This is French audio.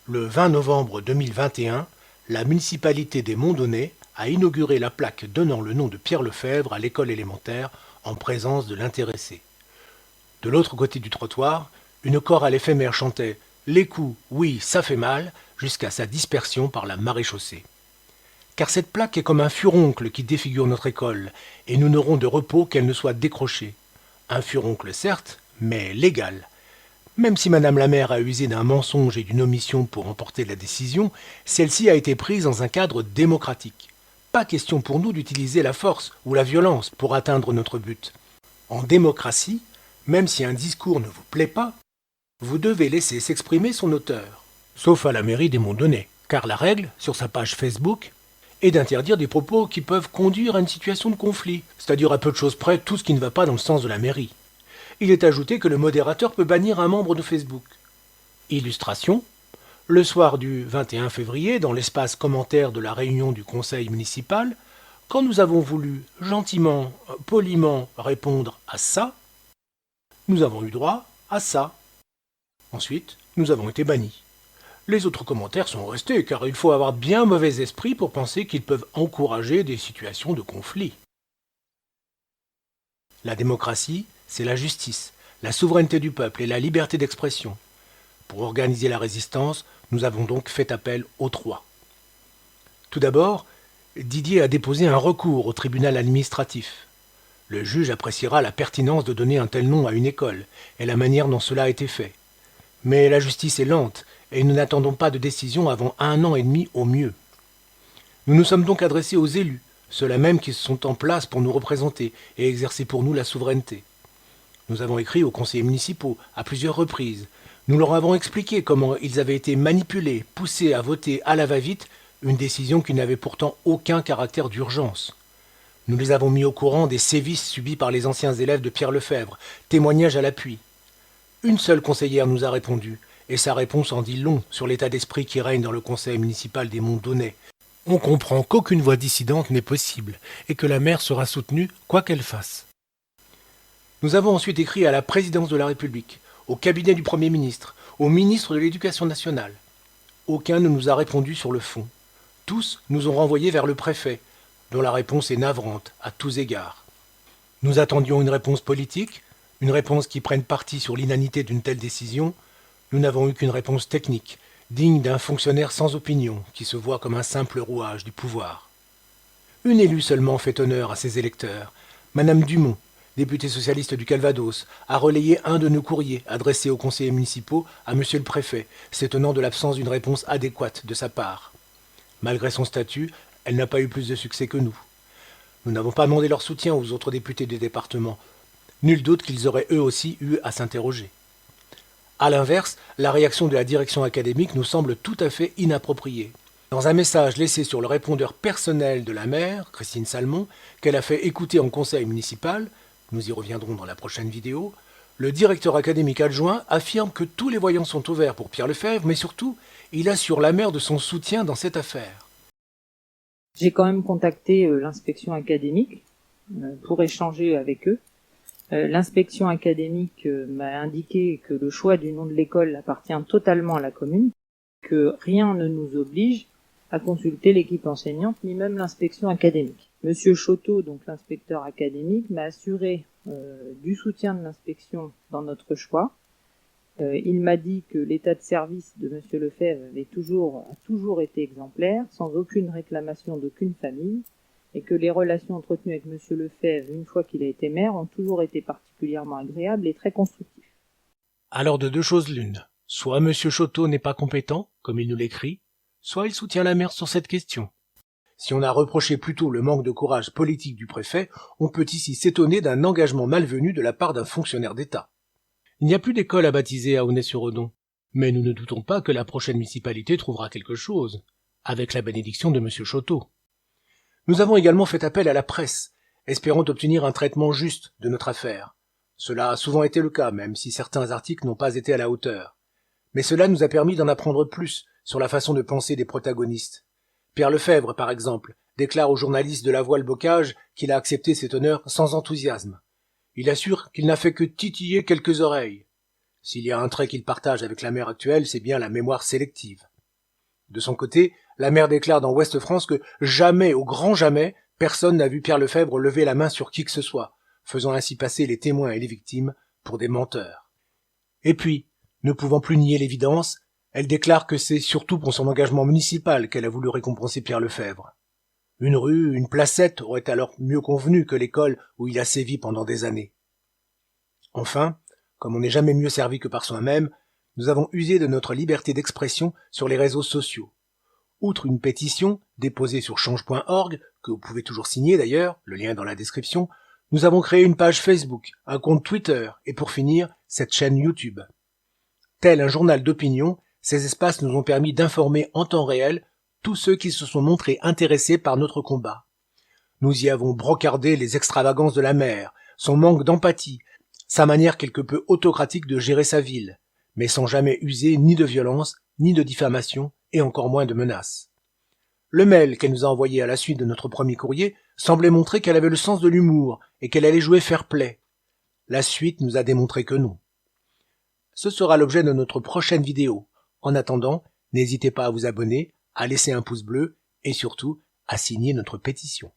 Le 20 novembre 2021, la municipalité des Monts-Donnais a inauguré la plaque donnant le nom de Pierre Lefebvre à l'école élémentaire en présence de l'intéressé. De l'autre côté du trottoir, une chorale éphémère chantait « Les coups, oui, ça fait mal » jusqu'à sa dispersion par la maréchaussée. Car cette plaque est comme un furoncle qui défigure notre école, et nous n'aurons de repos qu'elle ne soit décrochée. Un furoncle certes, mais légal. Même si Madame la maire a usé d'un mensonge et d'une omission pour emporter la décision, celle-ci a été prise dans un cadre démocratique. Pas question pour nous d'utiliser la force ou la violence pour atteindre notre but. En démocratie, même si un discours ne vous plaît pas, vous devez laisser s'exprimer son auteur. Sauf à la mairie des Monts-Donnais, car la règle, sur sa page Facebook, est d'interdire des propos qui peuvent conduire à une situation de conflit, c'est-à-dire à peu de choses près tout ce qui ne va pas dans le sens de la mairie. Il est ajouté que le modérateur peut bannir un membre de Facebook. Illustration. Le soir du 21 février, dans l'espace commentaire de la réunion du conseil municipal, quand nous avons voulu gentiment, poliment répondre à ça, nous avons eu droit à ça. Ensuite, nous avons été bannis. Les autres commentaires sont restés, car il faut avoir bien mauvais esprit pour penser qu'ils peuvent encourager des situations de conflit. La démocratie, c'est la justice, la souveraineté du peuple et la liberté d'expression. Pour organiser la résistance, nous avons donc fait appel aux trois. Tout d'abord, Didier a déposé un recours au tribunal administratif. Le juge appréciera la pertinence de donner un tel nom à une école et la manière dont cela a été fait. Mais la justice est lente et nous n'attendons pas de décision avant 1 an et demi au mieux. Nous nous sommes donc adressés aux élus, ceux-là même qui sont en place pour nous représenter et exercer pour nous la souveraineté. Nous avons écrit aux conseillers municipaux à plusieurs reprises. Nous leur avons expliqué comment ils avaient été manipulés, poussés à voter à la va-vite une décision qui n'avait pourtant aucun caractère d'urgence. Nous les avons mis au courant des sévices subis par les anciens élèves de Pierre Lefebvre, témoignage à l'appui. Une seule conseillère nous a répondu, et sa réponse en dit long sur l'état d'esprit qui règne dans le conseil municipal des Monts-Donnais. On comprend qu'aucune voix dissidente n'est possible, et que la maire sera soutenue quoi qu'elle fasse. Nous avons ensuite écrit à la présidence de la République, au cabinet du Premier ministre, au ministre de l'Éducation nationale. Aucun ne nous a répondu sur le fond. Tous nous ont renvoyés vers le préfet, dont la réponse est navrante à tous égards. Nous attendions une réponse politique, une réponse qui prenne parti sur l'inanité d'une telle décision. Nous n'avons eu qu'une réponse technique, digne d'un fonctionnaire sans opinion, qui se voit comme un simple rouage du pouvoir. Une élue seulement fait honneur à ses électeurs. Madame Dumont, députée socialiste du Calvados, a relayé un de nos courriers adressés aux conseillers municipaux à monsieur le préfet, s'étonnant de l'absence d'une réponse adéquate de sa part. Malgré son statut, elle n'a pas eu plus de succès que nous. Nous n'avons pas demandé leur soutien aux autres députés du département. Nul doute qu'ils auraient eux aussi eu à s'interroger. A l'inverse, la réaction de la direction académique nous semble tout à fait inappropriée. Dans un message laissé sur le répondeur personnel de la maire, Christine Salmon, qu'elle a fait écouter en conseil municipal, nous y reviendrons dans la prochaine vidéo, le directeur académique adjoint affirme que tous les voyants sont ouverts pour Pierre Lefebvre, mais surtout, il assure la maire de son soutien dans cette affaire. J'ai quand même contacté l'inspection académique pour échanger avec eux. L'inspection académique m'a indiqué que le choix du nom de l'école appartient totalement à la commune, que rien ne nous oblige à consulter l'équipe enseignante ni même l'inspection académique. Monsieur Choteau, donc l'inspecteur académique, m'a assuré du soutien de l'inspection dans notre choix. Il m'a dit que l'état de service de monsieur Lefebvre a toujours été exemplaire, sans aucune réclamation d'aucune famille, et que les relations entretenues avec monsieur Lefebvre, une fois qu'il a été maire, ont toujours été particulièrement agréables et très constructives. Alors de deux choses l'une, soit monsieur Choteau n'est pas compétent, comme il nous l'écrit, soit il soutient la maire sur cette question. Si on a reproché plutôt le manque de courage politique du préfet, on peut ici s'étonner d'un engagement malvenu de la part d'un fonctionnaire d'État. Il n'y a plus d'école à baptiser à Aulnay-sur-Odon, mais nous ne doutons pas que la prochaine municipalité trouvera quelque chose, avec la bénédiction de monsieur Choteau. Nous avons également fait appel à la presse, espérant obtenir un traitement juste de notre affaire. Cela a souvent été le cas, même si certains articles n'ont pas été à la hauteur. Mais cela nous a permis d'en apprendre plus sur la façon de penser des protagonistes. Pierre Lefebvre, par exemple, déclare au journaliste de La Voix le Bocage qu'il a accepté cet honneur sans enthousiasme. Il assure qu'il n'a fait que titiller quelques oreilles. S'il y a un trait qu'il partage avec la maire actuelle, c'est bien la mémoire sélective. De son côté, la mère déclare dans Ouest France que jamais, au grand jamais, personne n'a vu Pierre Lefebvre lever la main sur qui que ce soit, faisant ainsi passer les témoins et les victimes pour des menteurs. Et puis, ne pouvant plus nier l'évidence, elle déclare que c'est surtout pour son engagement municipal qu'elle a voulu récompenser Pierre Lefebvre. Une rue, une placette aurait alors mieux convenu que l'école où il a sévi pendant des années. Enfin, comme on n'est jamais mieux servi que par soi-même, nous avons usé de notre liberté d'expression sur les réseaux sociaux. Outre une pétition déposée sur change.org, que vous pouvez toujours signer d'ailleurs, le lien est dans la description, nous avons créé une page Facebook, un compte Twitter et pour finir, cette chaîne YouTube. Tel un journal d'opinion, ces espaces nous ont permis d'informer en temps réel tous ceux qui se sont montrés intéressés par notre combat. Nous y avons brocardé les extravagances de la mère, son manque d'empathie, sa manière quelque peu autocratique de gérer sa ville, mais sans jamais user ni de violence, ni de diffamation, et encore moins de menaces. Le mail qu'elle nous a envoyé à la suite de notre premier courrier semblait montrer qu'elle avait le sens de l'humour et qu'elle allait jouer fair-play. La suite nous a démontré que non. Ce sera l'objet de notre prochaine vidéo. En attendant, n'hésitez pas à vous abonner, à laisser un pouce bleu et surtout à signer notre pétition.